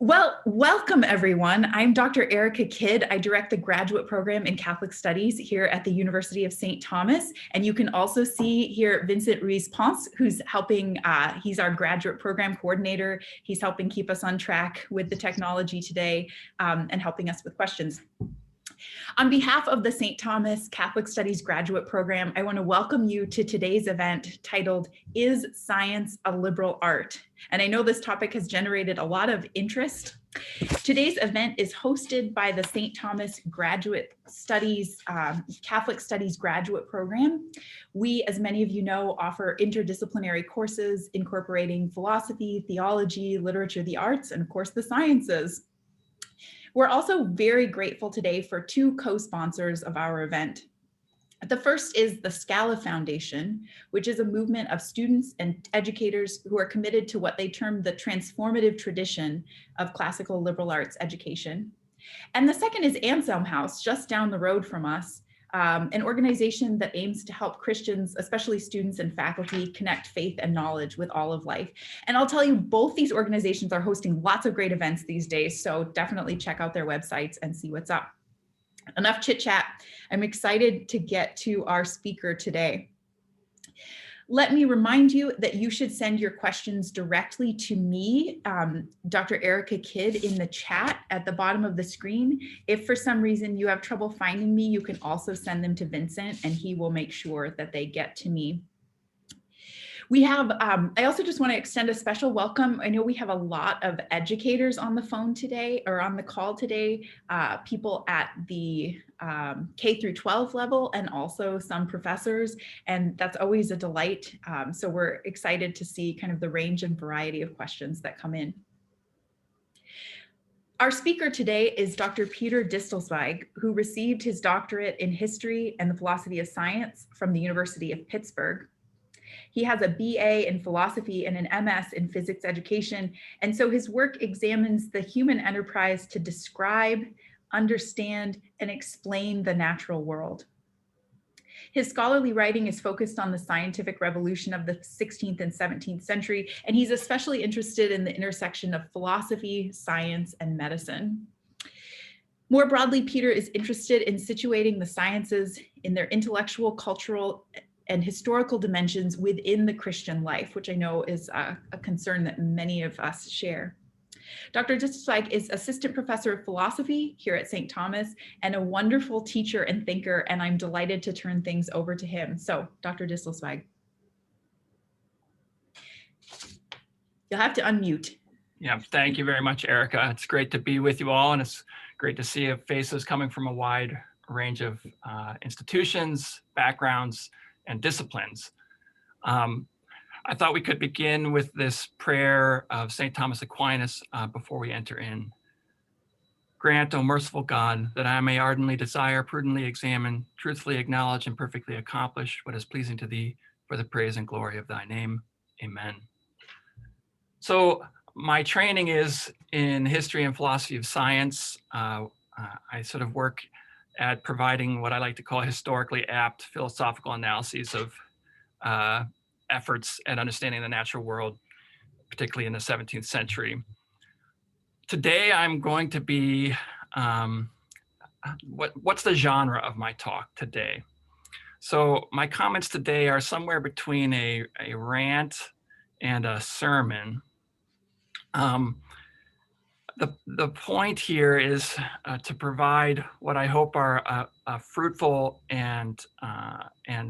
Well, welcome everyone. I'm Dr. Erica Kidd. I direct the graduate program in Catholic Studies here at the University of St. Thomas. And you can also see here Vincent Ruiz-Ponce, who's helping, he's our graduate program coordinator. He's helping keep us on track with the technology today and helping us with questions. On behalf of the St. Thomas Catholic Studies graduate program, I want to welcome you to today's event titled, Is Science a Liberal Art? And I know this topic has generated a lot of interest. Today's event is hosted by the St. Thomas Graduate Studies, Catholic Studies graduate program. We, as many of you know, offer interdisciplinary courses incorporating philosophy, theology, literature, the arts, and of course the sciences. We're also very grateful today for two co-sponsors of our event. The first is the Scala Foundation, which is a movement of students and educators who are committed to what they term the transformative tradition of classical liberal arts education. And the second is Anselm House, just down the road from us, an organization that aims to help Christians, especially students and faculty, connect faith and knowledge with all of life. And I'll tell you, both these organizations are hosting lots of great events these days, so definitely check out their websites and see what's up. Enough chit chat. I'm excited to get to our speaker today. Let me remind you that you should send your questions directly to me, Dr. Erica Kidd, in the chat at the bottom of the screen. If for some reason you have trouble finding me, you can also send them to Vincent and he will make sure that they get to me. We have, I also just want to extend a special welcome. I know we have a lot of educators on the phone today or on the call today, people at the K through 12 level and also some professors, and that's always a delight. So we're excited to see kind of the range and variety of questions that come in. Our speaker today is Dr. Peter Distelzweig, who received his doctorate in history and the philosophy of science from the University of Pittsburgh. He has a BA in philosophy and an MS in physics education, and so his work examines the human enterprise to describe, understand, and explain the natural world. His scholarly writing is focused on the scientific revolution of the 16th and 17th century, and he's especially interested in the intersection of philosophy, science, and medicine. More broadly, Peter is interested in situating the sciences in their intellectual, cultural, and historical dimensions within the Christian life, which I know is a concern that many of us share. Dr. Distelzweig is assistant professor of philosophy here at St. Thomas and a wonderful teacher and thinker, and I'm delighted to turn things over to him. So, Dr. Distelzweig. You'll have to unmute. Yeah, thank you very much, Erica. It's great to be with you all, and it's great to see faces coming from a wide range of institutions, backgrounds, and disciplines. I thought we could begin with this prayer of St. Thomas Aquinas before we enter in. Grant, O merciful God, that I may ardently desire, prudently examine, truthfully acknowledge, and perfectly accomplish what is pleasing to thee for the praise and glory of thy name. Amen. So my training is in history and philosophy of science. I sort of work at providing what I like to call historically apt philosophical analyses of efforts at understanding the natural world, particularly in the 17th century. Today, I'm going to be, what's the genre of my talk today? So my comments today are somewhere between a rant and a sermon. The point here is to provide what I hope are a fruitful and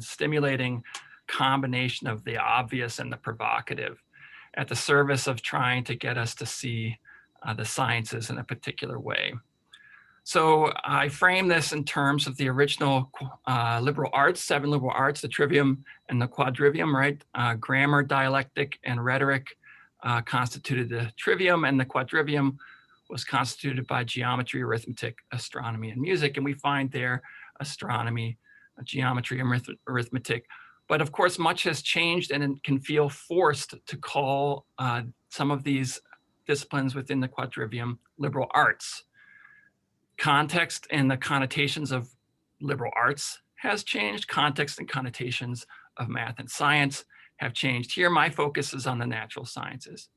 stimulating combination of the obvious and the provocative at the service of trying to get us to see the sciences in a particular way. So I frame this in terms of the original liberal arts, 7 liberal arts, the trivium and the quadrivium, right? Grammar, dialectic, and rhetoric constituted the trivium, and the quadrivium was constituted by geometry, arithmetic, astronomy, and music. And we find there astronomy, geometry, and arithmetic. But of course, much has changed, and it can feel forced to call some of these disciplines within the quadrivium liberal arts. Context and the connotations of liberal arts has changed. Context and connotations of math and science have changed. Here, my focus is on the natural sciences.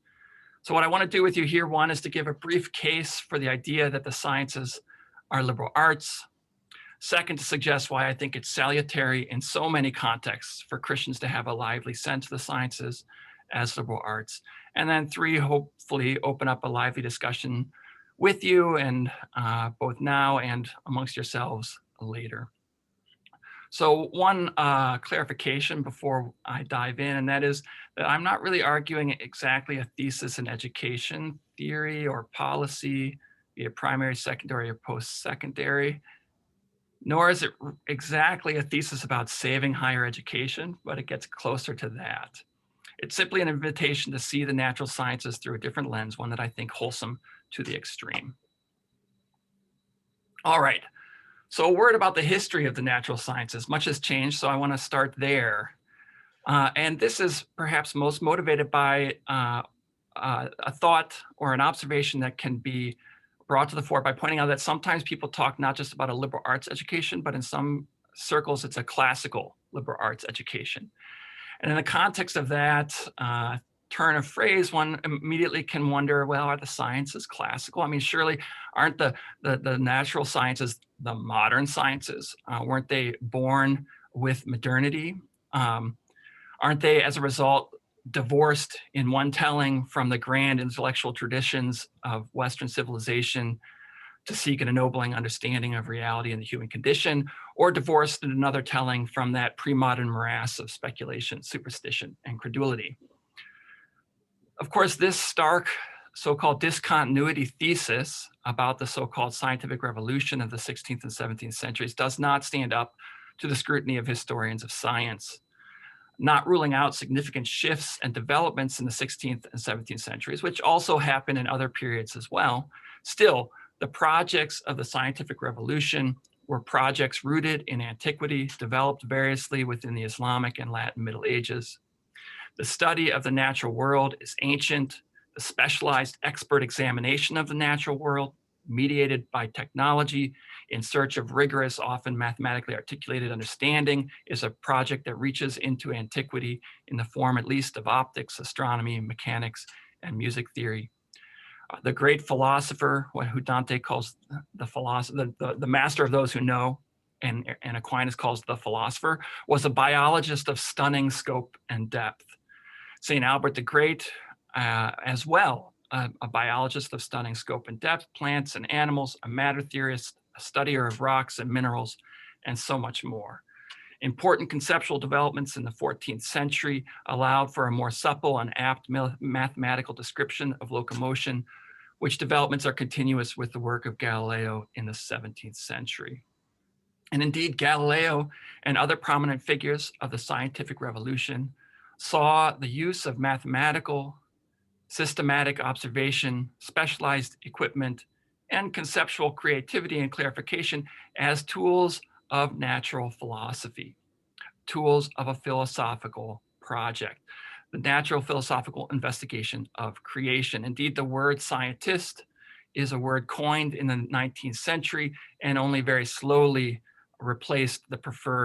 So what I want to do with you here, one, is to give a brief case for the idea that the sciences are liberal arts. Second, to suggest why I think it's salutary in so many contexts for Christians to have a lively sense of the sciences as liberal arts. And then three, hopefully open up a lively discussion with you, and both now and amongst yourselves later. So one clarification before I dive in, and that is that I'm not really arguing exactly a thesis in education theory or policy, be it primary, secondary, or post-secondary, nor is it exactly a thesis about saving higher education, but it gets closer to that. It's simply an invitation to see the natural sciences through a different lens, one that I think wholesome to the extreme. All right. So a word about the history of the natural sciences. Much has changed, so I want to start there. And this is perhaps most motivated by a thought or an observation that can be brought to the fore by pointing out that sometimes people talk not just about a liberal arts education, but in some circles, it's a classical liberal arts education. And in the context of that turn of phrase, one immediately can wonder, well, are the sciences classical? I mean, surely aren't the natural sciences the modern sciences? Weren't they born with modernity? Aren't they, as a result, divorced in one telling from the grand intellectual traditions of Western civilization to seek an ennobling understanding of reality and the human condition, or divorced in another telling from that pre-modern morass of speculation, superstition, and credulity? Of course, this stark so-called discontinuity thesis about the so-called scientific revolution of the 16th and 17th centuries does not stand up to the scrutiny of historians of science. Not ruling out significant shifts and developments in the 16th and 17th centuries, which also happened in other periods as well. Still, the projects of the scientific revolution were projects rooted in antiquity, developed variously within the Islamic and Latin Middle Ages. The study of the natural world is ancient. The specialized expert examination of the natural world, mediated by technology in search of rigorous, often mathematically articulated understanding, is a project that reaches into antiquity in the form at least of optics, astronomy, mechanics, and music theory. The great philosopher, who Dante calls the philosopher, the master of those who know, and Aquinas calls the philosopher, was a biologist of stunning scope and depth. St. Albert the Great, as well, a biologist of stunning scope and depth, plants and animals, a matter theorist, a studier of rocks and minerals, and so much more. Important conceptual developments in the 14th century allowed for a more supple and apt mathematical description of locomotion, which developments are continuous with the work of Galileo in the 17th century. And indeed, Galileo and other prominent figures of the scientific revolution saw the use of mathematical, systematic observation, specialized equipment, and conceptual creativity and clarification as tools of natural philosophy, tools of a philosophical project, the natural philosophical investigation of creation. Indeed, the word scientist is a word coined in the 19th century and only very slowly replaced the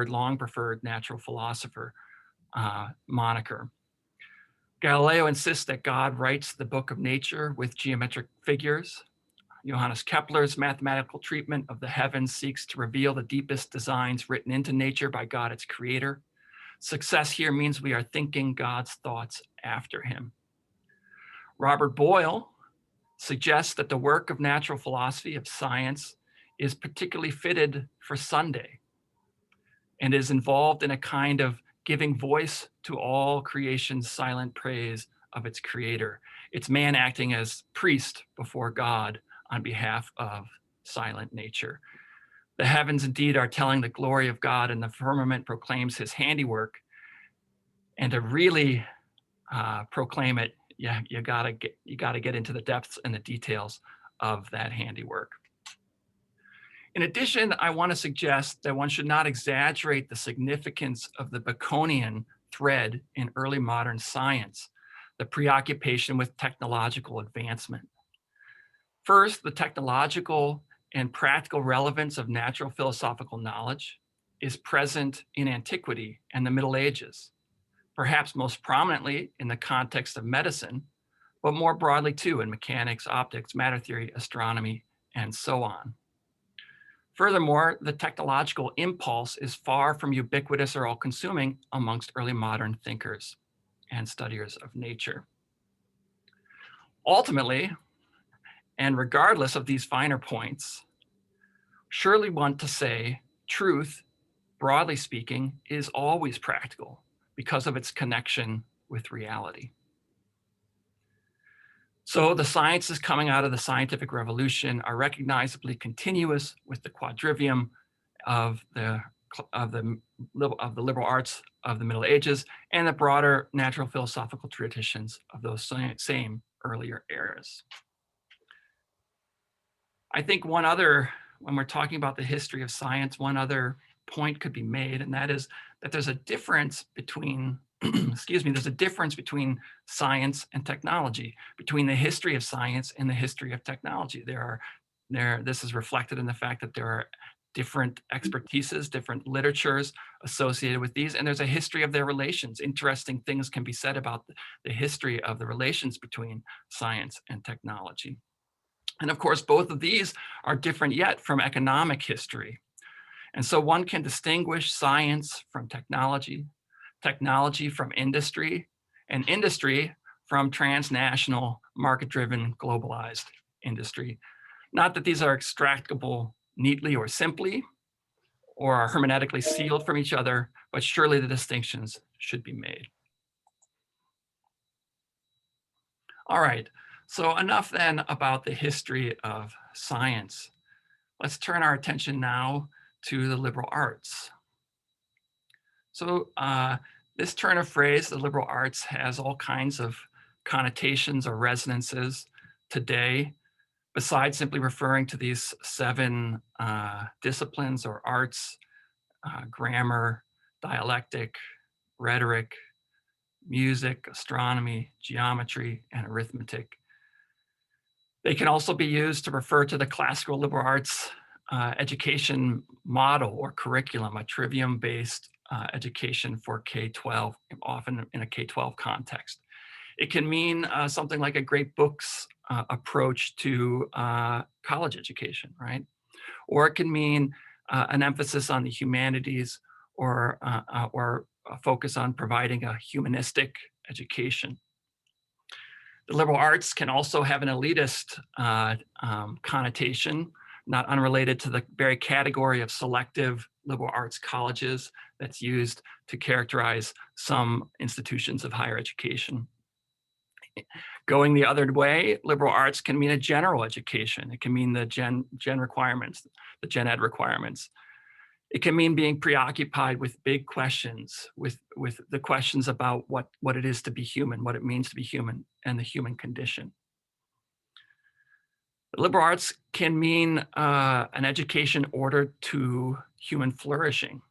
long preferred natural philosopher moniker. Galileo insists that God writes the book of nature with geometric figures. Johannes Kepler's mathematical treatment of the heavens seeks to reveal the deepest designs written into nature by God, its creator. Success here means we are thinking God's thoughts after him. Robert Boyle suggests that the work of natural philosophy, of science, is particularly fitted for Sunday and is involved in a kind of giving voice to all creation's silent praise of its creator. It's man acting as priest before God on behalf of silent nature. The heavens indeed are telling the glory of God, and the firmament proclaims his handiwork. And to really proclaim it, you gotta get into the depths and the details of that handiwork. In addition, I want to suggest that one should not exaggerate the significance of the Baconian thread in early modern science, the preoccupation with technological advancement. First, the technological and practical relevance of natural philosophical knowledge is present in antiquity and the Middle Ages. Perhaps most prominently in the context of medicine, but more broadly too in mechanics, optics, matter theory, astronomy, and so on. Furthermore, the technological impulse is far from ubiquitous or all-consuming amongst early modern thinkers and studiers of nature. Ultimately, and regardless of these finer points, surely want to say truth, broadly speaking, is always practical because of its connection with reality. So the sciences coming out of the scientific revolution are recognizably continuous with the quadrivium of the liberal arts of the Middle Ages and the broader natural philosophical traditions of those same earlier eras. I think one other, when we're talking about the history of science, one other point could be made, and that is that there's a difference between, excuse me, there's a difference between science and technology, between the history of science and the history of technology. This is reflected in the fact that there are different expertises, different literatures associated with these, and there's a history of their relations. Interesting things can be said about the history of the relations between science and technology. And of course, both of these are different yet from economic history. And so one can distinguish science from technology, technology from industry, and industry from transnational, market-driven, globalized industry. Not that these are extractable neatly or simply, or are hermeneutically sealed from each other, but surely the distinctions should be made. All right, so enough then about the history of science. Let's turn our attention now to the liberal arts. So this turn of phrase, the liberal arts, has all kinds of connotations or resonances today, besides simply referring to these 7 disciplines or arts: grammar, dialectic, rhetoric, music, astronomy, geometry, and arithmetic. They can also be used to refer to the classical liberal arts education model or curriculum, a trivium-based education for K-12, often in a K-12 context. It can mean something like a great books approach to college education, right? Or it can mean an emphasis on the humanities or a focus on providing a humanistic education. The liberal arts can also have an elitist connotation, not unrelated to the very category of selective liberal arts colleges that's used to characterize some institutions of higher education. Going the other way, liberal arts can mean a general education. It can mean the gen requirements, the gen ed requirements. It can mean being preoccupied with big questions, with the questions about what it is to be human, what it means to be human, and the human condition. The liberal arts can mean an education ordered to human flourishing,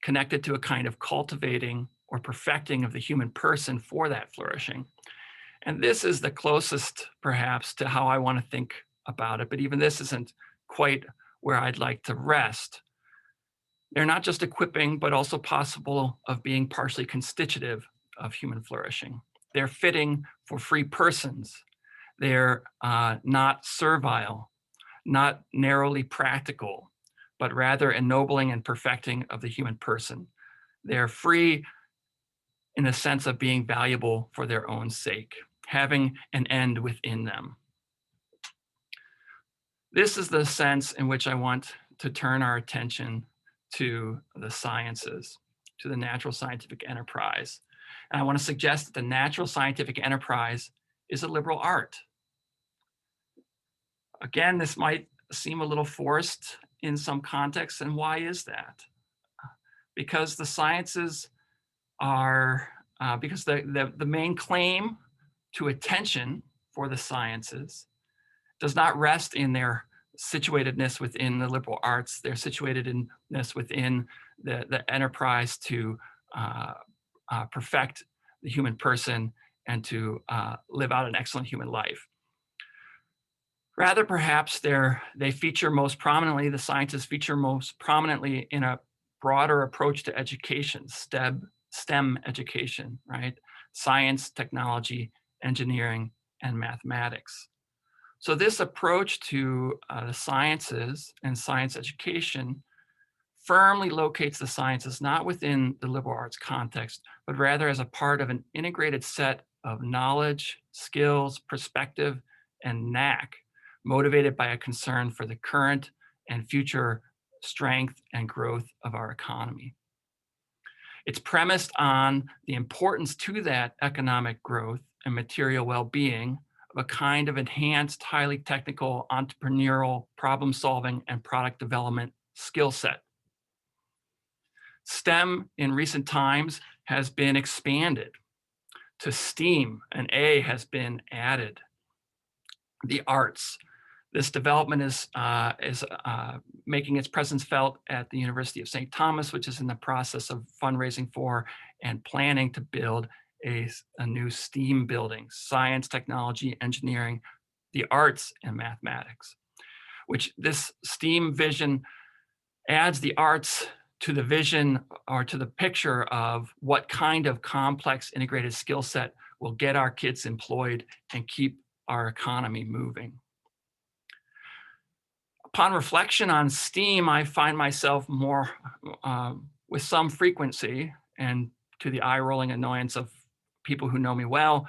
connected to a kind of cultivating or perfecting of the human person for that flourishing. And this is the closest, perhaps, to how I want to think about it, but even this isn't quite where I'd like to rest. They're not just equipping, but also possible of being partially constitutive of human flourishing. They're fitting for free persons. They're not servile, not narrowly practical, but rather ennobling and perfecting of the human person. They're free in the sense of being valuable for their own sake, having an end within them. This is the sense in which I want to turn our attention to the sciences, to the natural scientific enterprise. And I want to suggest that the natural scientific enterprise is a liberal art. Again, this might seem a little forced in some contexts, and why is that? Because the sciences are, because the main claim to attention for the sciences does not rest in their situatedness within the liberal arts, their situatedness within the enterprise to perfect the human person and to live out an excellent human life. Rather, perhaps they feature most prominently, the sciences feature most prominently in a broader approach to education, STEM education, right? Science, technology, engineering, and mathematics. So this approach to the sciences and science education firmly locates the sciences not within the liberal arts context, but rather as a part of an integrated set of knowledge, skills, perspective, and knack, motivated by a concern for the current and future strength and growth of our economy. It's premised on the importance to that economic growth and material well-being of a kind of enhanced, highly technical, entrepreneurial, problem-solving, and product development skill set. STEM in recent times has been expanded to STEAM. An A has been added. The arts. This development is making its presence felt at the University of St. Thomas, which is in the process of fundraising for and planning to build a new STEAM building: science, technology, engineering, the arts, and mathematics. Which this STEAM vision adds the arts to the vision or to the picture of what kind of complex integrated skill set will get our kids employed and keep our economy moving. Upon reflection on STEAM, I find myself more with some frequency, and to the eye-rolling annoyance of people who know me well,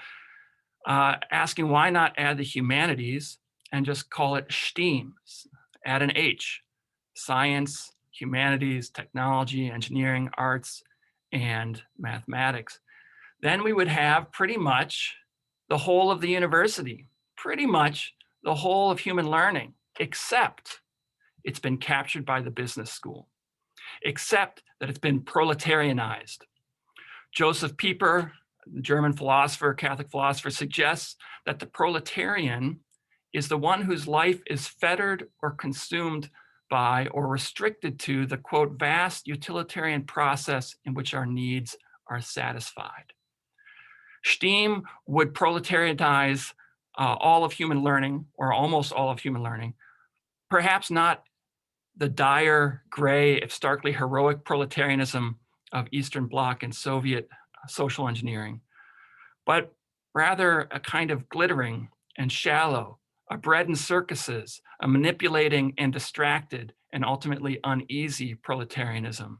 asking why not add the humanities and just call it STEAM, add an H: science, humanities, technology, engineering, arts, and mathematics. Then we would have pretty much the whole of the university, pretty much the whole of human learning, except it's been captured by the business school, except that it's been proletarianized. Joseph Pieper, the German philosopher, Catholic philosopher, suggests that the proletarian is the one whose life is fettered or consumed by or restricted to the, quote, vast utilitarian process in which our needs are satisfied. STEAM would proletarianize all of human learning, or almost all of human learning, perhaps not the dire, gray, if starkly heroic proletarianism of Eastern Bloc and Soviet social engineering, but rather a kind of glittering and shallow, a bread and circuses, a manipulating and distracted and ultimately uneasy proletarianism.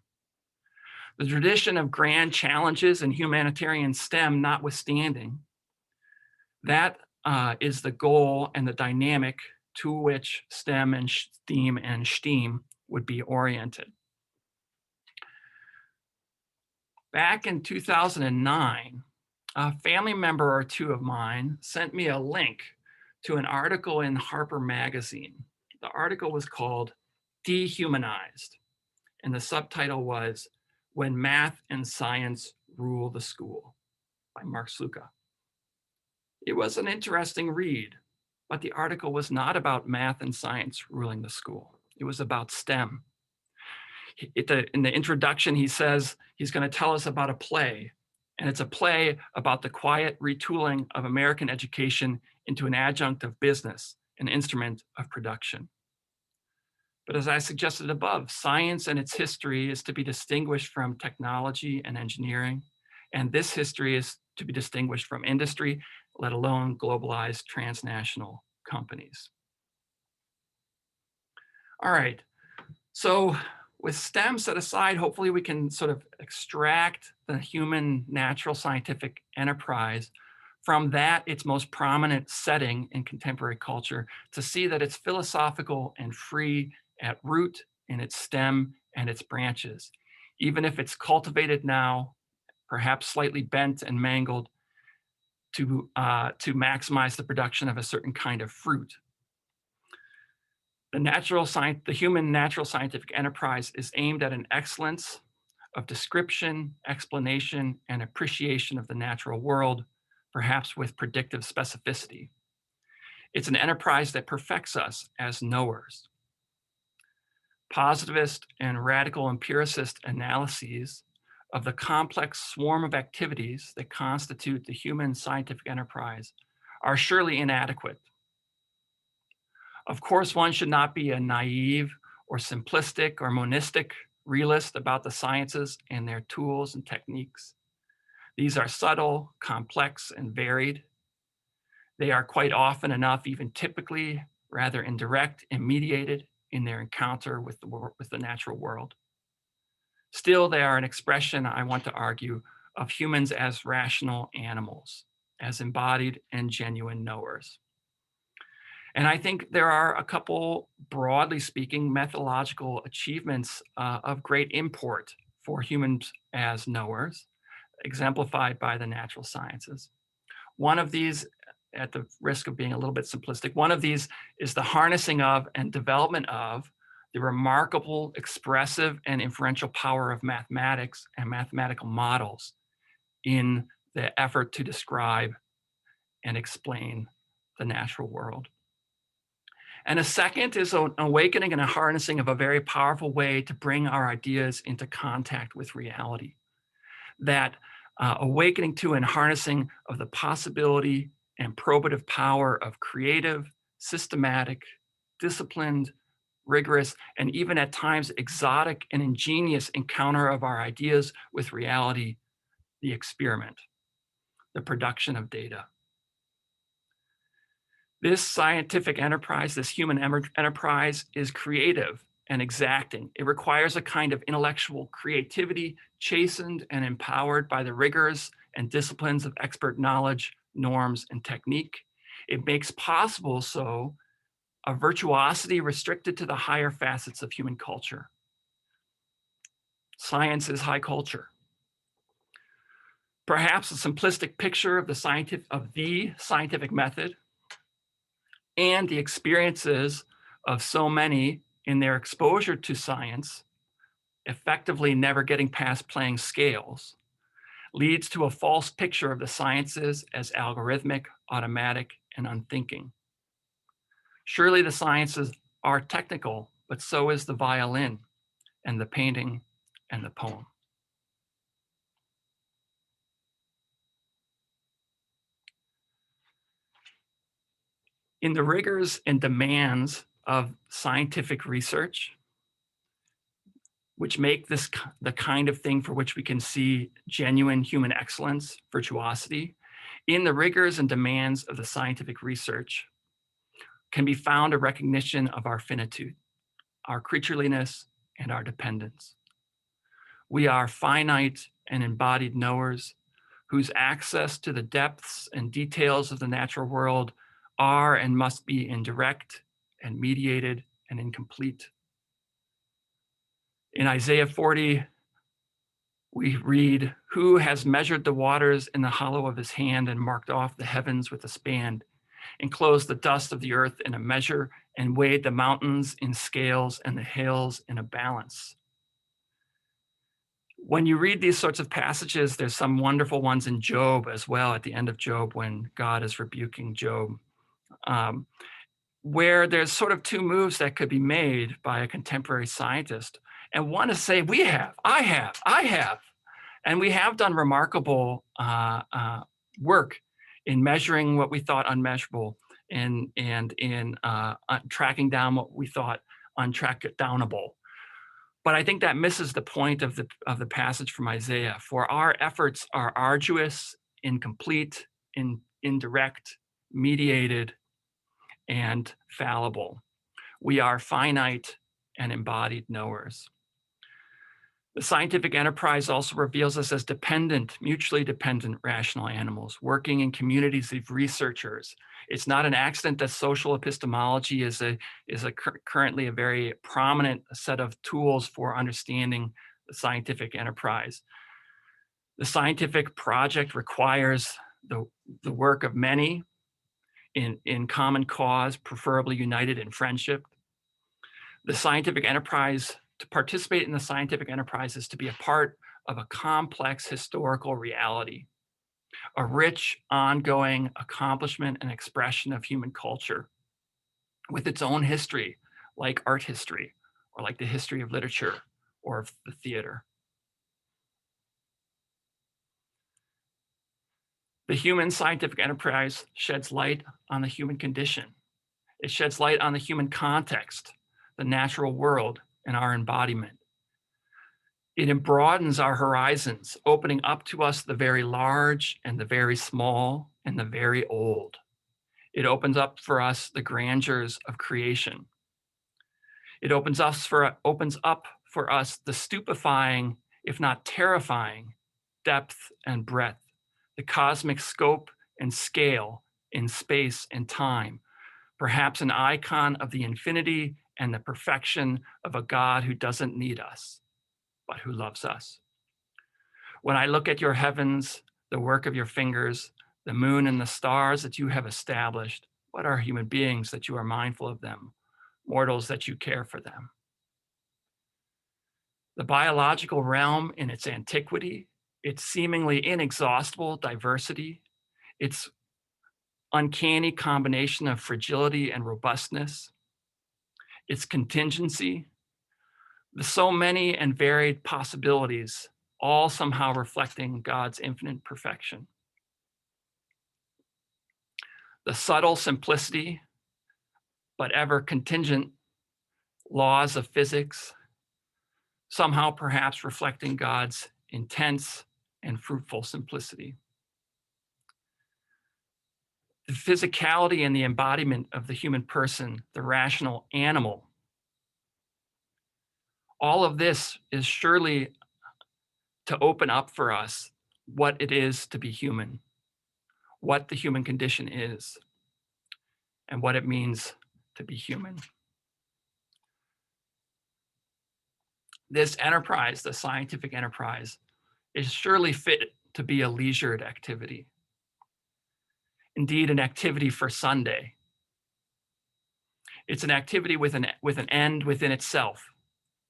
The tradition of grand challenges and humanitarian STEM notwithstanding, that is the goal and the dynamic to which STEM and STEAM and STEAM would be oriented. Back in 2009, a family member or two of mine sent me a link to an article in Harper Magazine. The article was called Dehumanized, and the subtitle was When Math and Science Rule the School by Mark Sluka. It was an interesting read, but the article was not about math and science ruling the school. It was about STEM. In the introduction, he says he's going to tell us about a play, and it's a play about the quiet retooling of American education into an adjunct of business, an instrument of production. But as I suggested above, science and its history is to be distinguished from technology and engineering, and this history is to be distinguished from industry, let alone globalized transnational companies. All right, so with STEM set aside, hopefully we can sort of extract the human natural scientific enterprise from that, its most prominent setting in contemporary culture, to see that it's philosophical and free at root in its stem and its branches, even if it's cultivated now, perhaps slightly bent and mangled to maximize the production of a certain kind of fruit. The human natural scientific enterprise is aimed at an excellence of description, explanation, and appreciation of the natural world, perhaps with predictive specificity. It's an enterprise that perfects us as knowers. Positivist and radical empiricist analyses of the complex swarm of activities that constitute the human scientific enterprise are surely inadequate. Of course, one should not be a naive or simplistic or monistic realist about the sciences and their tools and techniques. These are subtle, complex, and varied. They are quite often enough, even typically, rather indirect and mediated in their encounter with the natural world. Still, they are an expression, I want to argue, of humans as rational animals, as embodied and genuine knowers. And I think there are a couple, broadly speaking, methodological achievements of great import for humans as knowers, exemplified by the natural sciences. One of these, at the risk of being a little bit simplistic, one of these is the harnessing of and development of the remarkable expressive and inferential power of mathematics and mathematical models in the effort to describe and explain the natural world. And a second is an awakening and a harnessing of a very powerful way to bring our ideas into contact with reality. That awakening to and harnessing of the possibility and probative power of creative, systematic, disciplined, rigorous, and even at times exotic and ingenious encounter of our ideas with reality, the experiment, the production of data. This scientific enterprise, this human enterprise, is creative and exacting. It requires a kind of intellectual creativity, chastened and empowered by the rigors and disciplines of expert knowledge, norms, and technique. It makes possible, so, a virtuosity restricted to the higher facets of human culture. Science is high culture. Perhaps a simplistic picture of the scientific method and the experiences of so many in their exposure to science, effectively never getting past playing scales, leads to a false picture of the sciences as algorithmic, automatic, and unthinking. Surely the sciences are technical, but so is the violin and the painting and the poem. In the rigors and demands of scientific research, which make this the kind of thing for which we can see genuine human excellence, virtuosity, in the rigors and demands of the scientific research can be found a recognition of our finitude, our creatureliness, and our dependence. We are finite and embodied knowers whose access to the depths and details of the natural world are and must be indirect and mediated and incomplete. In Isaiah 40, we read, "Who has measured the waters in the hollow of his hand and marked off the heavens with a span, enclosed the dust of the earth in a measure, and weighed the mountains in scales and the hills in a balance?" When you read these sorts of passages, there's some wonderful ones in Job as well, at the end of Job, when God is rebuking Job, where there's sort of two moves that could be made by a contemporary scientist. And one is say, I have. And we have done remarkable work in measuring what we thought unmeasurable and in tracking down what we thought untrackdownable. But I think that misses the point of the passage from Isaiah. For our efforts are arduous, incomplete, indirect, mediated, and fallible. We are finite and embodied knowers. The scientific enterprise also reveals us as dependent, mutually dependent rational animals working in communities of researchers. It's not an accident that social epistemology is currently a very prominent set of tools for understanding the scientific enterprise. The scientific project requires the work of many in common cause, preferably united in friendship. The scientific enterprise, to participate in the scientific enterprise, is to be a part of a complex historical reality, a rich, ongoing accomplishment and expression of human culture with its own history, like art history, or like the history of literature or of the theater. The human scientific enterprise sheds light on the human condition. It sheds light on the human context, the natural world, and our embodiment. It broadens our horizons, opening up to us the very large and the very small and the very old. It opens up for us the grandeurs of creation. It opens up for us the stupefying, if not terrifying, depth and breadth, the cosmic scope and scale in space and time, perhaps an icon of the infinity and the perfection of a God who doesn't need us, but who loves us. When I look at your heavens, the work of your fingers, the moon and the stars that you have established, what are human beings that you are mindful of them, mortals that you care for them? The biological realm in its antiquity, its seemingly inexhaustible diversity, its uncanny combination of fragility and robustness, its contingency, the so many and varied possibilities, all somehow reflecting God's infinite perfection. The subtle simplicity, but ever contingent laws of physics, somehow perhaps reflecting God's intense and fruitful simplicity. The physicality and the embodiment of the human person, the rational animal, all of this is surely to open up for us what it is to be human, what the human condition is, and what it means to be human. This enterprise, the scientific enterprise, is surely fit to be a leisured activity. Indeed, an activity for Sunday. It's an activity with an end within itself,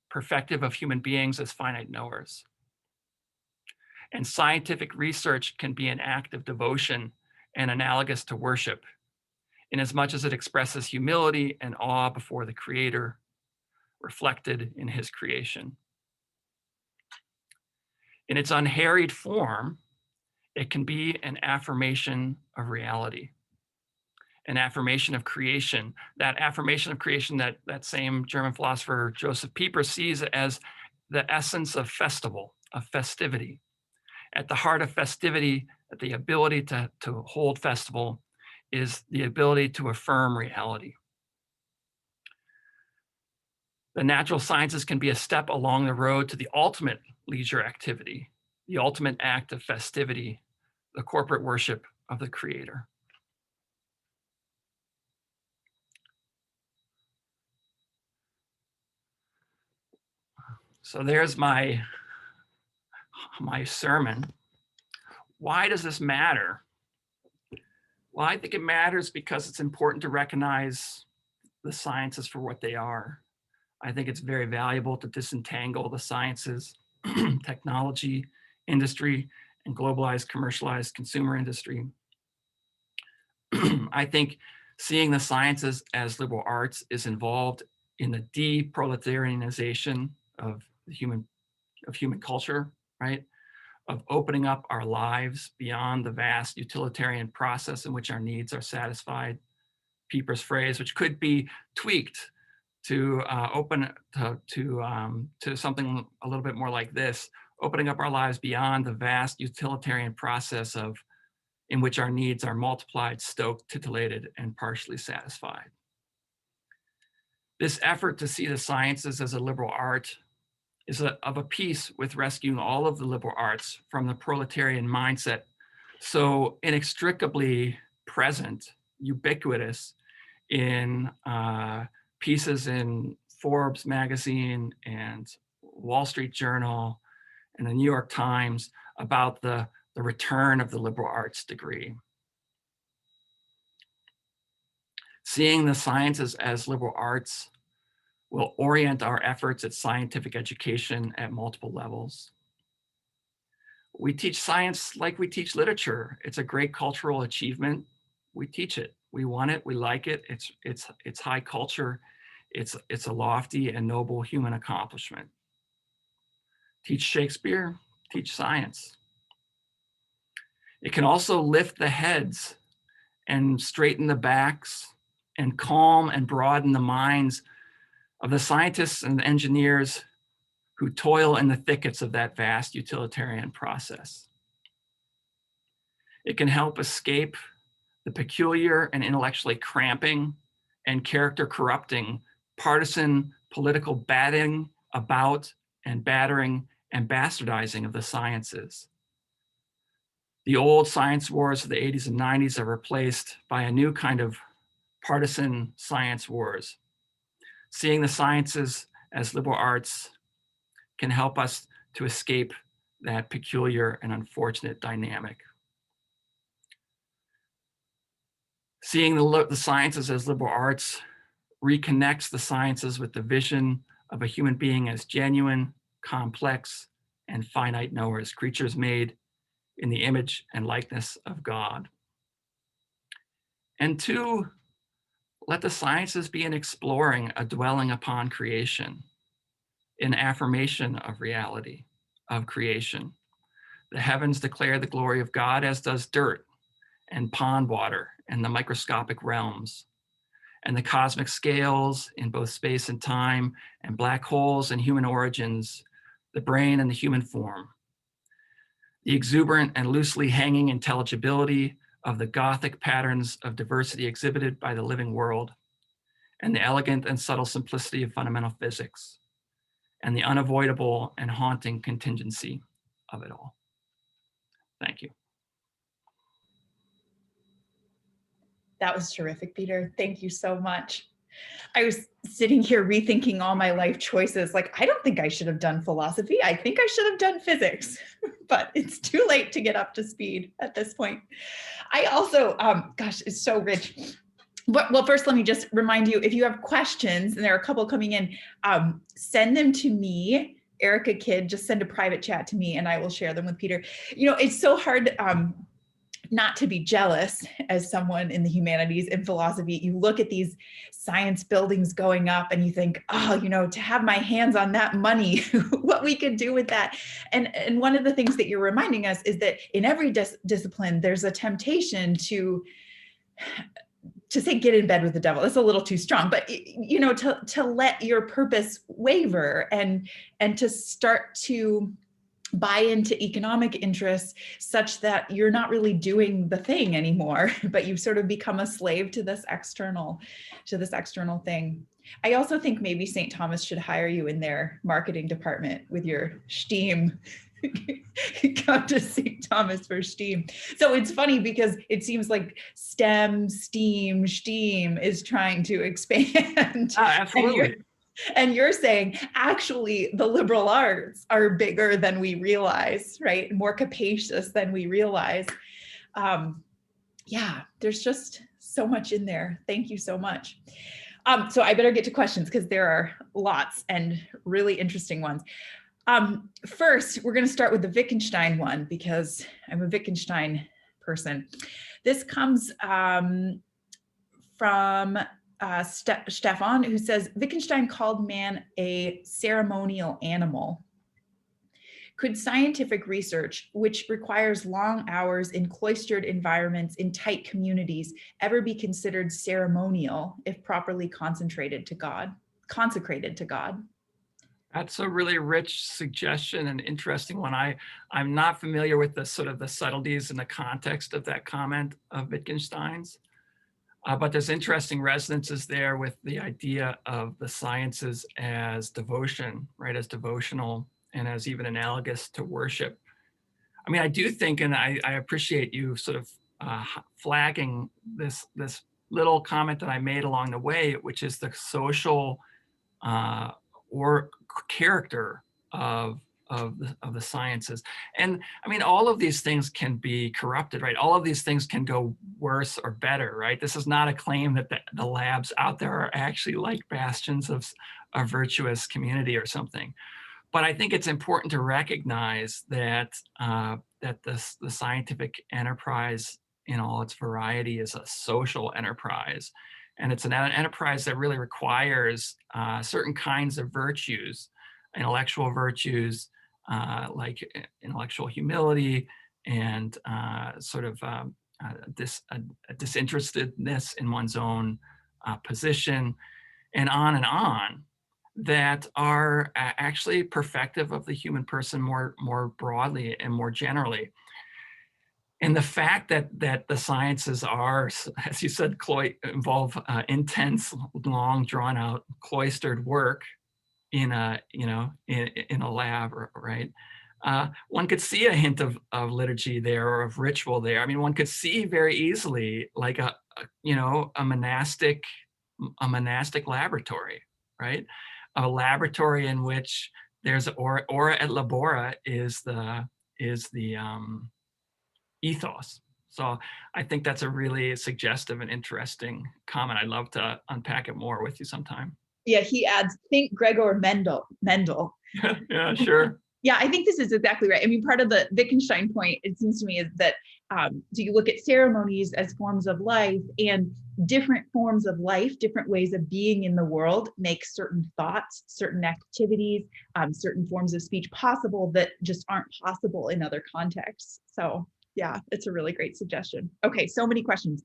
perfective of human beings as finite knowers. And scientific research can be an act of devotion and analogous to worship, inasmuch as it expresses humility and awe before the Creator, reflected in his creation. In its unharried form, it can be an affirmation of reality, an affirmation of creation, that affirmation of creation that same German philosopher Joseph Pieper sees as the essence of festival, of festivity. At the heart of festivity, the ability to hold festival, is the ability to affirm reality. The natural sciences can be a step along the road to the ultimate leisure activity, the ultimate act of festivity, the corporate worship of the Creator. So there's my sermon. Why does this matter? Well, I think it matters because it's important to recognize the sciences for what they are. I think it's very valuable to disentangle the sciences, technology, industry, and globalized, commercialized consumer industry. I think seeing the sciences as liberal arts is involved in the deproletarianization of human culture, right? Of opening up our lives beyond the vast utilitarian process in which our needs are satisfied. Pieper's phrase, which could be tweaked to open to something a little bit more like this: opening up our lives beyond the vast utilitarian process in which our needs are multiplied, stoked, titillated, and partially satisfied. This effort to see the sciences as a liberal art is of a piece with rescuing all of the liberal arts from the proletarian mindset, so inextricably present, ubiquitous in pieces in Forbes magazine and Wall Street Journal and the New York Times about the return of the liberal arts degree. Seeing the sciences as liberal arts will orient our efforts at scientific education at multiple levels. We teach science like we teach literature. It's a great cultural achievement. We teach it. We want it. We like it. It's high culture. It's a lofty and noble human accomplishment. Teach Shakespeare. Teach science. It can also lift the heads and straighten the backs and calm and broaden the minds of the scientists and engineers who toil in the thickets of that vast utilitarian process. It can help escape the peculiar and intellectually cramping and character corrupting partisan political batting about and battering and bastardizing of the sciences. The old science wars of the 80s and 90s are replaced by a new kind of partisan science wars. Seeing the sciences as liberal arts can help us to escape that peculiar and unfortunate dynamic. Seeing the sciences as liberal arts reconnects the sciences with the vision of a human being as genuine, complex, and finite knowers, creatures made in the image and likeness of God. And two, let the sciences be an exploring, a dwelling upon creation, an affirmation of reality, of creation. The heavens declare the glory of God, as does dirt and pond water and the microscopic realms, and the cosmic scales in both space and time, and black holes and human origins, the brain and the human form. The exuberant and loosely hanging intelligibility of the Gothic patterns of diversity exhibited by the living world, and the elegant and subtle simplicity of fundamental physics, and the unavoidable and haunting contingency of it all. Thank you. That was terrific, Peter. Thank you so much. I was sitting here rethinking all my life choices. Like, I don't think I should have done philosophy. I think I should have done physics, but it's too late to get up to speed at this point. I also, gosh, it's so rich. Well, first, let me just remind you, if you have questions, and there are a couple coming in, send them to me, Erica Kidd. Just send a private chat to me and I will share them with Peter. You know, it's so hard not to be jealous as someone in the humanities and philosophy. You look at these science buildings going up and you think, oh, you know, to have my hands on that money, what we could do with that. And one of the things that you're reminding us is that in every discipline, there's a temptation to say get in bed with the devil. That's a little too strong, but you know, to let your purpose waver and to start to buy into economic interests such that you're not really doing the thing anymore, but you've sort of become a slave to this external thing. I also think maybe St. Thomas should hire you in their marketing department with your STEAM. Come to St. Thomas for STEAM. So it's funny because it seems like STEM, STEAM, STEAM is trying to expand. Absolutely. And you're saying, actually, the liberal arts are bigger than we realize, right? More capacious than we realize. Yeah, there's just so much in there. Thank you so much. So I better get to questions because there are lots and really interesting ones. First, we're going to start with the Wittgenstein one because I'm a Wittgenstein person. This comes from Stefan, who says, Wittgenstein called man a ceremonial animal. Could scientific research, which requires long hours in cloistered environments in tight communities, ever be considered ceremonial if properly consecrated to God? That's a really rich suggestion and interesting one. I'm not familiar with the sort of the subtleties and the context of that comment of Wittgenstein's. But there's interesting resonances there with the idea of the sciences as devotion, right? As devotional and as even analogous to worship. I mean, I do think, and I appreciate you sort of flagging this little comment that I made along the way, which is the social or character of the sciences. And I mean, all of these things can be corrupted, right? All of these things can go worse or better, right? This is not a claim that the labs out there are actually like bastions of a virtuous community or something. But I think it's important to recognize that the scientific enterprise in all its variety is a social enterprise. And it's an enterprise that really requires certain kinds of virtues, intellectual virtues, like intellectual humility and sort of disinterestedness in one's own position, and on, that are actually perfective of the human person more broadly and more generally. And the fact that the sciences are, as you said, involve intense, long, drawn out, cloistered work in a, in a lab, right? One could see a hint of liturgy there, or of ritual there. I mean, one could see very easily like a monastic laboratory, right? A laboratory in which there's ora et labora is the ethos. So I think that's a really suggestive and interesting comment. I'd love to unpack it more with you sometime. Yeah, he adds, think Gregor Mendel. Yeah, sure. Yeah, I think this is exactly right. I mean, part of the Wittgenstein point, it seems to me, is that do you look at ceremonies as forms of life, and different forms of life, different ways of being in the world, make certain thoughts, certain activities, certain forms of speech possible that just aren't possible in other contexts. So yeah, it's a really great suggestion. Okay, so many questions.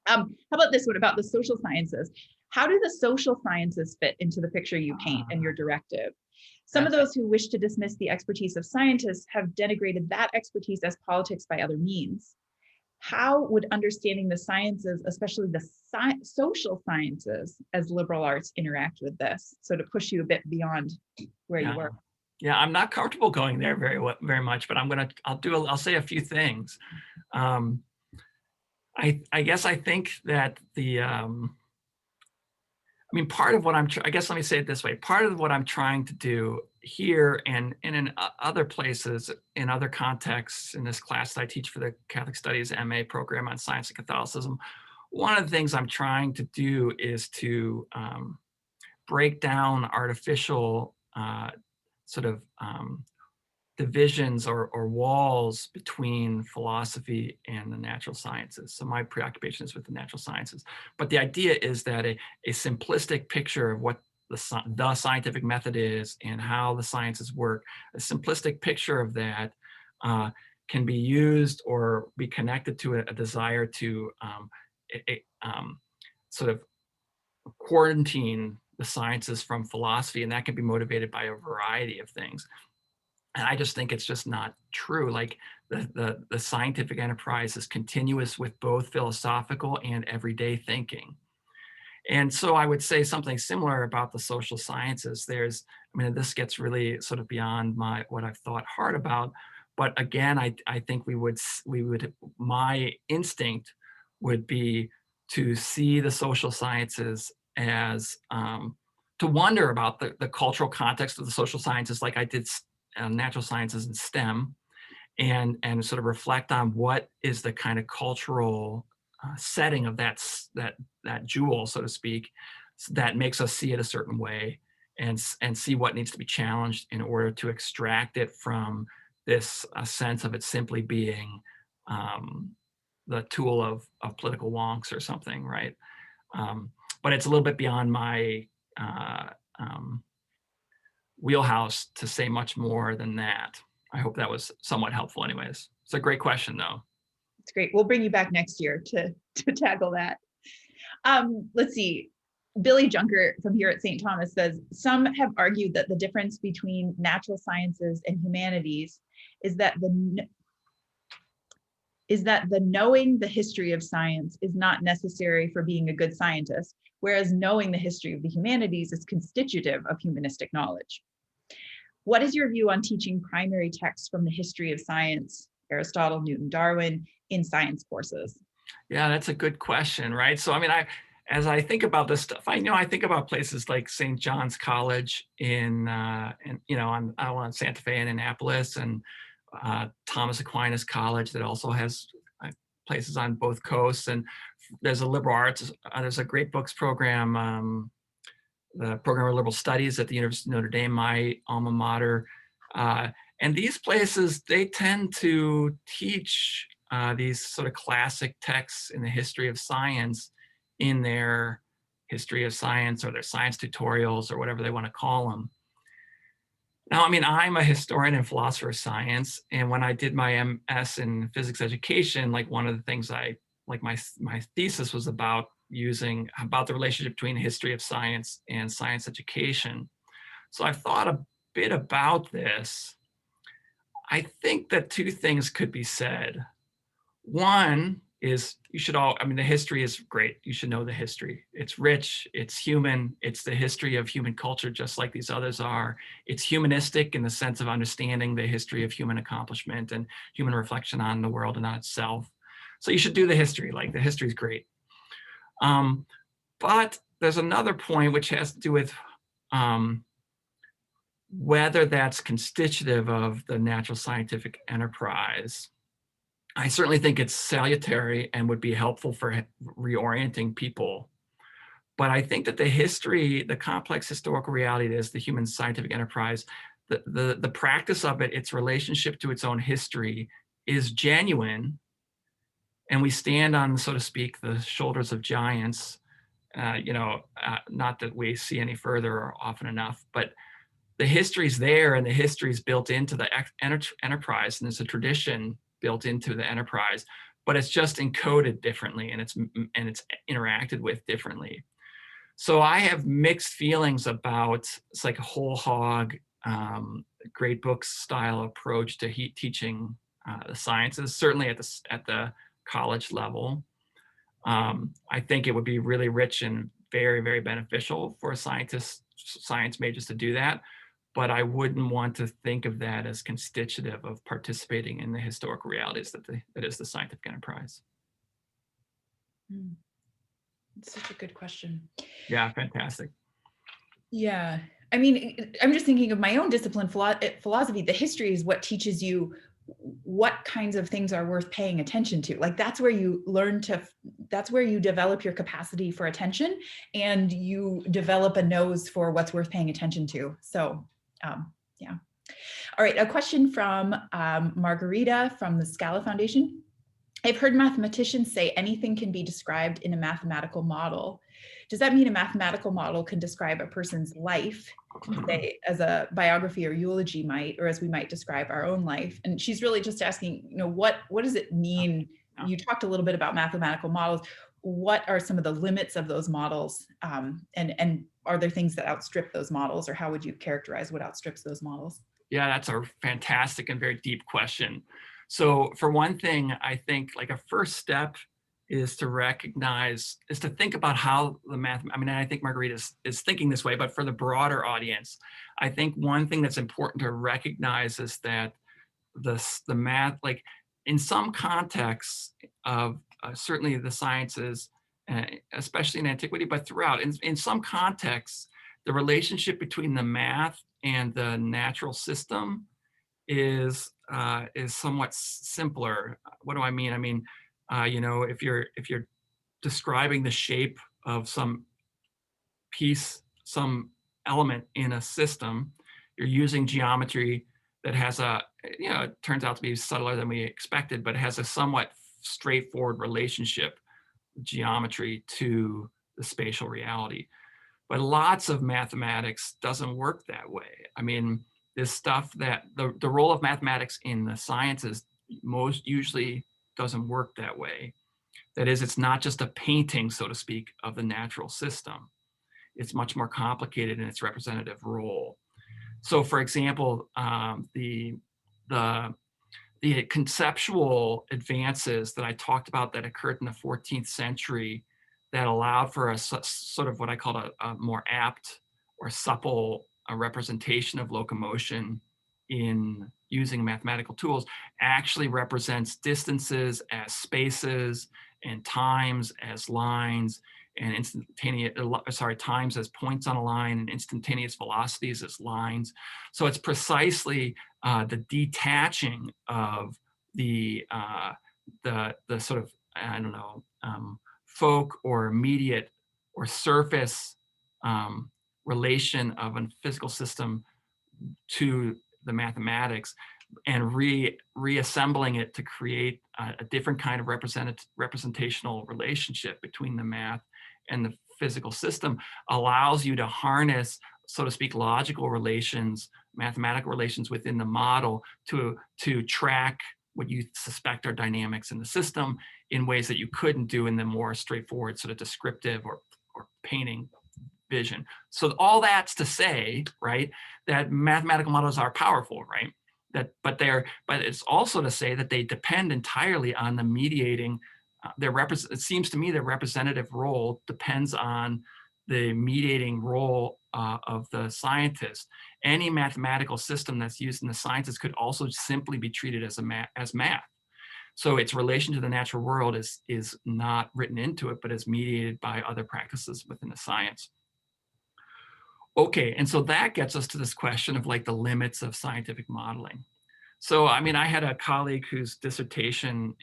How about this one about the social sciences? How do the social sciences fit into the picture you paint and your directive? Some of those who wish to dismiss the expertise of scientists have denigrated that expertise as politics by other means. How would understanding the sciences, especially the social sciences as liberal arts, interact with this? So to push you a bit beyond where you were. Yeah, I'm not comfortable going there very much, but I'll say a few things. I guess I think that I mean, part of what I guess let me say it this way. Part of what I'm trying to do here and in other places, in other contexts, in this class that I teach for the Catholic Studies MA program on Science and Catholicism, one of the things I'm trying to do is to break down artificial sort of divisions or walls between philosophy and the natural sciences. So my preoccupation is with the natural sciences. But the idea is that a simplistic picture of what the scientific method is and how the sciences work, a simplistic picture of that can be used or be connected to a desire to sort of quarantine the sciences from philosophy, and that can be motivated by a variety of things. And I just think it's just not true. Like the scientific enterprise is continuous with both philosophical and everyday thinking. And so I would say something similar about the social sciences. I mean, this gets really sort of beyond what I've thought hard about. But again, I think my instinct would be to see the social sciences as, to wonder about the cultural context of the social sciences, like I did natural sciences and STEM, and sort of reflect on what is the kind of cultural setting of that jewel, so to speak, that makes us see it a certain way, and see what needs to be challenged in order to extract it from this sense of it simply being the tool of political wonks or something, right? But it's a little bit beyond my wheelhouse to say much more than that. I hope that was somewhat helpful anyways. It's a great question though. It's great. We'll bring you back next year to tackle that. Let's see. Billy Junker from here at St. Thomas says, some have argued that the difference between natural sciences and humanities is that the knowing the history of science is not necessary for being a good scientist, whereas knowing the history of the humanities is constitutive of humanistic knowledge. What is your view on teaching primary texts from the history of science, Aristotle, Newton, Darwin, in science courses? Yeah, that's a good question, right? So, I mean, as I think about this stuff, I think about places like St. John's College on Santa Fe and Annapolis, and Thomas Aquinas College that also has places on both coasts. And there's a liberal arts, there's a great books program, the program of liberal studies at the University of Notre Dame, my alma mater. And these places, they tend to teach these sort of classic texts in the history of science in their history of science or their science tutorials or whatever they want to call them. Now, I mean, I'm a historian and philosopher of science. And when I did my MS in physics education, like one of the things my thesis was about the relationship between history of science and science education. So I've thought a bit about this. I think that two things could be said. One is you should all, I mean, the history is great. You should know the history. It's rich, it's human, it's the history of human culture, just like these others are. It's humanistic in the sense of understanding the history of human accomplishment and human reflection on the world and on itself. So you should do the history, like the history is great. But there's another point which has to do with whether that's constitutive of the natural scientific enterprise. I certainly think it's salutary and would be helpful for reorienting people. But I think that the history, the complex historical reality that is the human scientific enterprise, the practice of it, its relationship to its own history is genuine. And we stand on, so to speak, the shoulders of giants, not that we see any further or often enough, but the history's there and the history's built into the enterprise, and there's a tradition built into the enterprise, but it's just encoded differently and it's interacted with differently. So I have mixed feelings about it's like a whole hog, great books style approach to teaching the sciences, certainly at the college level. I think it would be really rich and very, very beneficial for science majors to do that. But I wouldn't want to think of that as constitutive of participating in the historical realities that is the scientific enterprise. It's such a good question. Yeah, fantastic. Yeah, I mean, I'm just thinking of my own discipline, philosophy. The history is what teaches you what kinds of things are worth paying attention to. Like that's where you that's where you develop your capacity for attention and you develop a nose for what's worth paying attention to. So yeah. All right, a question from Margarita from the Scala Foundation. I've heard mathematicians say anything can be described in a mathematical model. Does that mean a mathematical model can describe a person's life, say as a biography or eulogy might, or as we might describe our own life? And she's really just asking, what does it mean? You talked a little bit about mathematical models. What are some of the limits of those models? And are there things that outstrip those models, or how would you characterize what outstrips those models? Yeah, that's a fantastic and very deep question. So for one thing, I think like a first step is to think about how the math, I mean, I think Margarita is thinking this way, but for the broader audience, I think one thing that's important to recognize is that the math, like in some contexts of certainly the sciences, especially in antiquity, but throughout, in some contexts, the relationship between the math and the natural system is somewhat simpler. What do I mean? I mean, if you're describing the shape of some piece, some element in a system, you're using geometry that has it turns out to be subtler than we expected, but it has a somewhat straightforward relationship, geometry to the spatial reality. But lots of mathematics doesn't work that way. I mean, this stuff that the role of mathematics in the sciences most usually doesn't work that way. That is, it's not just a painting, so to speak, of the natural system. It's much more complicated in its representative role. So, for example, the conceptual advances that I talked about that occurred in the 14th century that allowed for a sort of what I call a more apt or supple representation of locomotion in using mathematical tools actually represents distances as spaces and times as lines and times as points on a line and instantaneous velocities as lines. So it's precisely the detaching of the sort of, I don't know, folk or immediate or surface relation of a physical system to the mathematics and reassembling it to create a different kind of representational relationship between the math and the physical system allows you to harness, so to speak, logical relations, mathematical relations within the model to track what you suspect are dynamics in the system in ways that you couldn't do in the more straightforward sort of descriptive or painting vision. So all that's to say, right, that mathematical models are powerful, right? but it's also to say that they depend entirely on the mediating. It seems to me their representative role depends on the mediating role of the scientist. Any mathematical system that's used in the sciences could also simply be treated as math. So its relation to the natural world is not written into it, but is mediated by other practices within the science. Okay, and so that gets us to this question of like the limits of scientific modeling. So, I mean, I had a colleague whose dissertation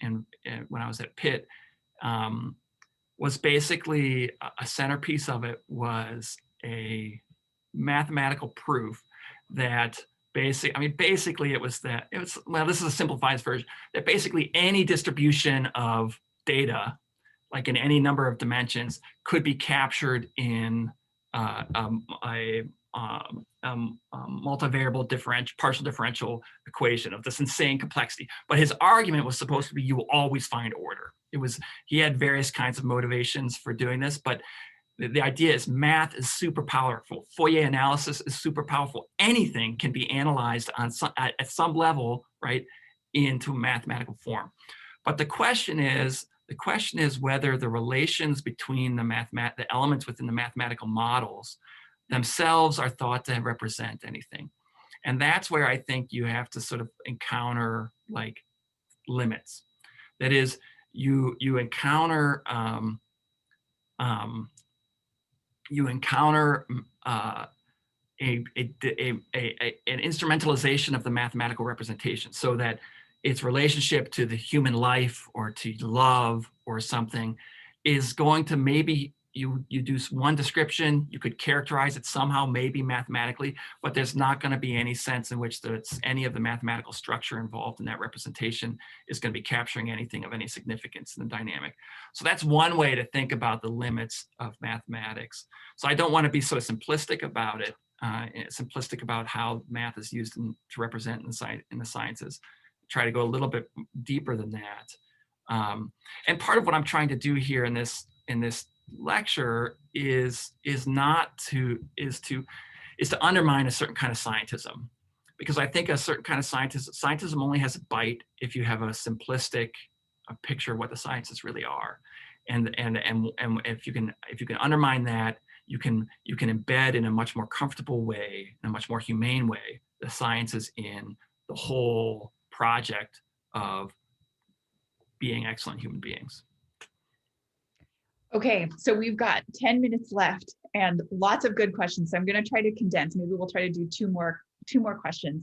when I was at Pitt was basically a centerpiece of it was a mathematical proof that basically it was, well, this is a simplified version, that basically any distribution of data, like in any number of dimensions, could be captured in a multivariable partial differential equation of this insane complexity. But his argument was supposed to be you will always find order. He had various kinds of motivations for doing this, but the idea is math is super powerful. Fourier analysis is super powerful. Anything can be analyzed at some level, right, into mathematical form. But the question is whether the relations between the elements within the mathematical models themselves are thought to represent anything. And that's where I think you have to sort of encounter like limits. That is, you encounter an instrumentalization of the mathematical representation, so that its relationship to the human life or to love or something is going to, maybe you do one description, you could characterize it somehow, maybe mathematically, but there's not going to be any sense in which any of the mathematical structure involved in that representation is going to be capturing anything of any significance in the dynamic. So that's one way to think about the limits of mathematics. So I don't want to be so simplistic about it, simplistic about how math is used to represent in the sciences. Try to go a little bit deeper than that. And part of what I'm trying to do here in this lecture is to undermine a certain kind of scientism, because I think a certain kind of scientism only has a bite if you have a simplistic picture of what the sciences really are, and if you can undermine that, you can embed in a much more comfortable way, in a much more humane way, the sciences in the whole project of being excellent human beings. Okay, so we've got 10 minutes left and lots of good questions. So I'm going to try to condense. Maybe we'll try to do two more questions.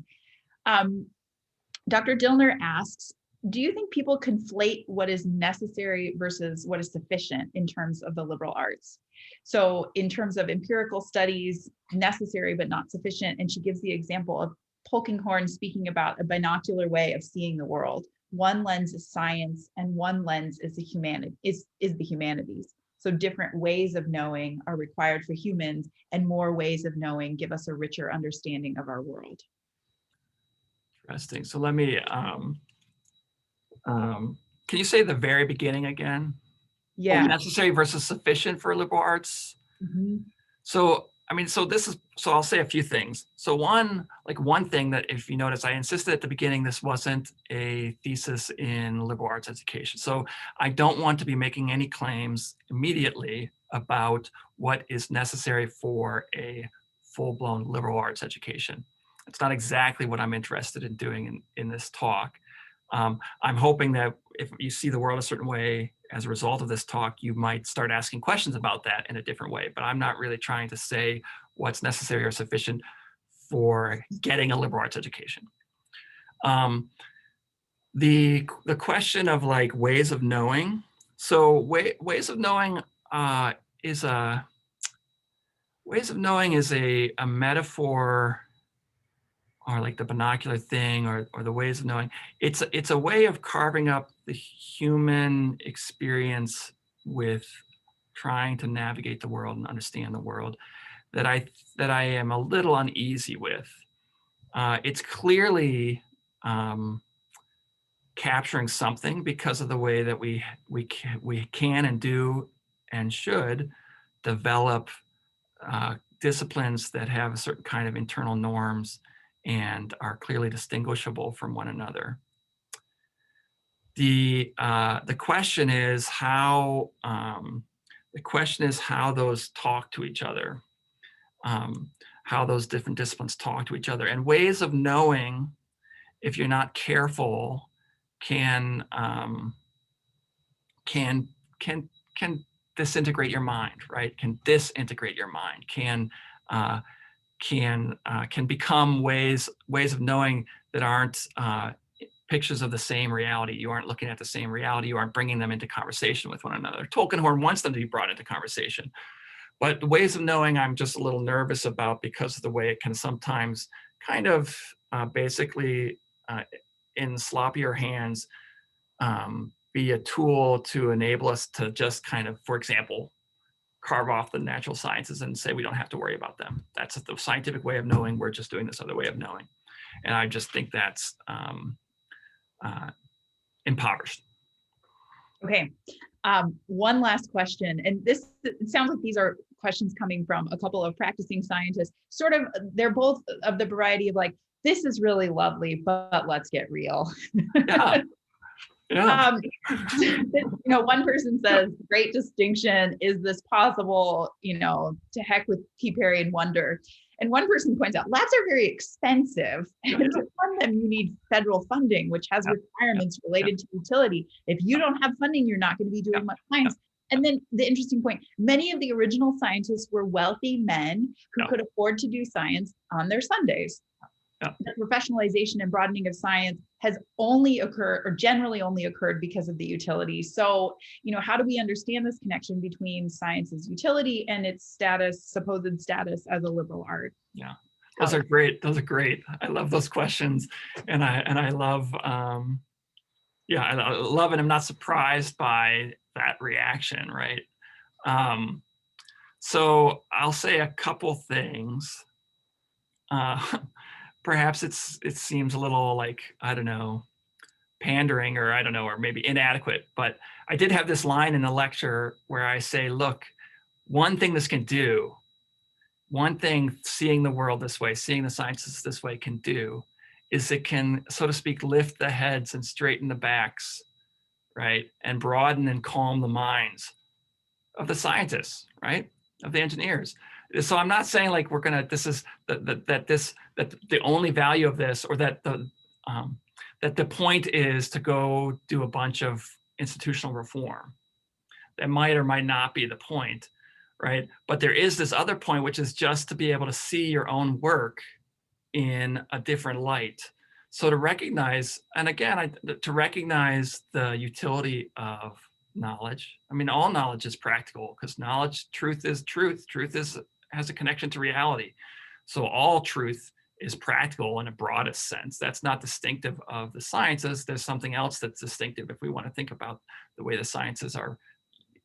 Dr. Dillner asks, do you think people conflate what is necessary versus what is sufficient in terms of the liberal arts? So in terms of empirical studies, necessary but not sufficient. And she gives the example of Polkinghorne speaking about a binocular way of seeing the world. One lens is science and one lens is the humanities. So different ways of knowing are required for humans, and more ways of knowing give us a richer understanding of our world. Interesting. So let me, can you say the very beginning again? Yeah. Oh, necessary versus sufficient for liberal arts. Mm-hmm. So, I mean, so I'll say a few things. So one thing that, if you notice, I insisted at the beginning, this wasn't a thesis in liberal arts education. So I don't want to be making any claims immediately about what is necessary for a full-blown liberal arts education. It's not exactly what I'm interested in doing in this talk. I'm hoping that if you see the world a certain way as a result of this talk, you might start asking questions about that in a different way. But I'm not really trying to say what's necessary or sufficient for getting a liberal arts education. The question of like ways of knowing. So ways of knowing is a metaphor, or like the binocular thing, or the ways of knowing. It's a way of carving up the human experience with trying to navigate the world and understand the world that I am a little uneasy with. It's clearly capturing something because of the way that we can and do and should develop disciplines that have a certain kind of internal norms and are clearly distinguishable from one another. The question is how those talk to each other, how those different disciplines talk to each other, and ways of knowing, if you're not careful, can disintegrate your mind, right? Can disintegrate your mind. Can become ways of knowing that aren't pictures of the same reality. You aren't looking at the same reality. You aren't bringing them into conversation with one another. Tulkinghorn wants them to be brought into conversation. But the ways of knowing I'm just a little nervous about because of the way it can sometimes kind of basically in sloppier hands be a tool to enable us to just kind of, for example, carve off the natural sciences and say we don't have to worry about them. That's the scientific way of knowing. We're just doing this other way of knowing. And I just think that's impoverished. Okay, one last question, and it sounds like these are questions coming from a couple of practicing scientists. Sort of, they're both of the variety of like, this is really lovely, but let's get real. Yeah. Yeah. One person says, great distinction. Is this possible? To heck with P. Perry and wonder. And one person points out, labs are very expensive. And to fund them, you need federal funding, which has requirements related to utility. If you don't have funding, you're not going to be doing much science. And then the interesting point, many of the original scientists were wealthy men who could afford to do science on their Sundays. The professionalization and broadening of science has only occurred, or generally only occurred, because of the utility. So, how do we understand this connection between science's utility and its supposed status as a liberal art? Yeah, those are great. Those are great. I love those questions, and I love, I love it. I'm not surprised by that reaction, right? So I'll say a couple things. Perhaps it seems a little like, I don't know, pandering, or I don't know, or maybe inadequate. But I did have this line in a lecture where I say, look, one thing this can do, one thing seeing the world this way, seeing the sciences this way can do, is it can, so to speak, lift the heads and straighten the backs, right? And broaden and calm the minds of the scientists, right? Of the engineers. So I'm not saying like we're gonna, this is that the only value of this, or that the point is to go do a bunch of institutional reform. That might or might not be the point, right? But there is this other point, which is just to be able to see your own work in a different light. So to recognize, and again, to recognize the utility of knowledge. I mean, all knowledge is practical, because knowledge, truth is truth. Truth has a connection to reality. So all truth is practical in a broadest sense. That's not distinctive of the sciences. There's something else that's distinctive if we want to think about the way the sciences are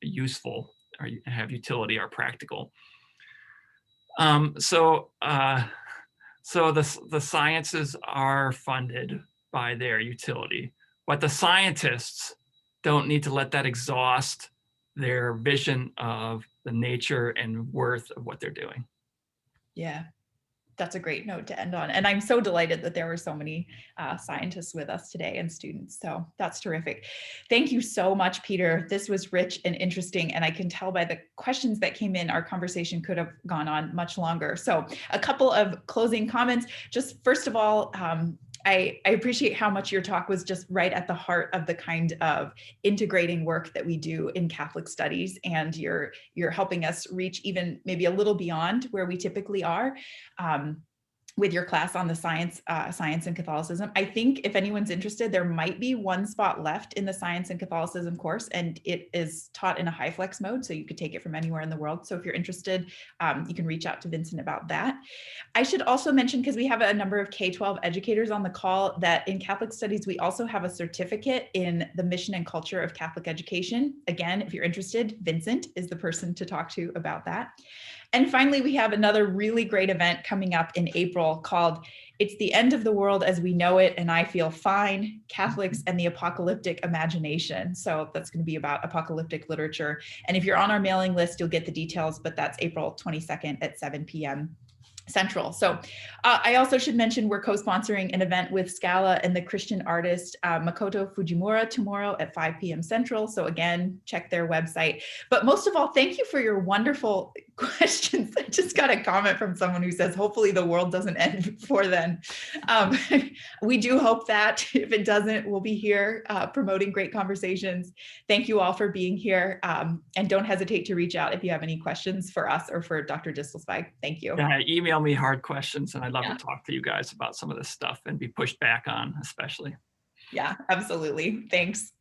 useful or have utility, are practical. So the sciences are funded by their utility, but the scientists don't need to let that exhaust their vision of the nature and worth of what they're doing. Yeah, that's a great note to end on. And I'm so delighted that there were so many scientists with us today and students. So that's terrific. Thank you so much, Peter. This was rich and interesting. And I can tell by the questions that came in, our conversation could have gone on much longer. So a couple of closing comments. Just first of all, I appreciate how much your talk was just right at the heart of the kind of integrating work that we do in Catholic studies, and you're helping us reach even maybe a little beyond where we typically are. With your class on the science and Catholicism. I think if anyone's interested, there might be one spot left in the Science and Catholicism course, and it is taught in a high flex mode, so you could take it from anywhere in the world. So if you're interested, you can reach out to Vincent about that. I should also mention, because we have a number of K-12 educators on the call, that in Catholic Studies, we also have a certificate in the mission and culture of Catholic education. Again, if you're interested, Vincent is the person to talk to about that. And finally, we have another really great event coming up in April called It's the End of the World as We Know It, and I Feel Fine, Catholics and the Apocalyptic Imagination. So that's going to be about apocalyptic literature. And if you're on our mailing list, you'll get the details, but that's April 22nd at 7 p.m. Central. So I also should mention we're co-sponsoring an event with Scala and the Christian artist Makoto Fujimura tomorrow at 5 p.m. Central. So again, check their website. But most of all, thank you for your wonderful questions. I just got a comment from someone who says, hopefully the world doesn't end before then. We do hope that. If it doesn't, we'll be here promoting great conversations. Thank you all for being here. And don't hesitate to reach out if you have any questions for us or for Dr. Distelzweig. Thank you. Yeah, email me hard questions, and I'd love to talk to you guys about some of this stuff and be pushed back on, especially. Yeah, absolutely. Thanks.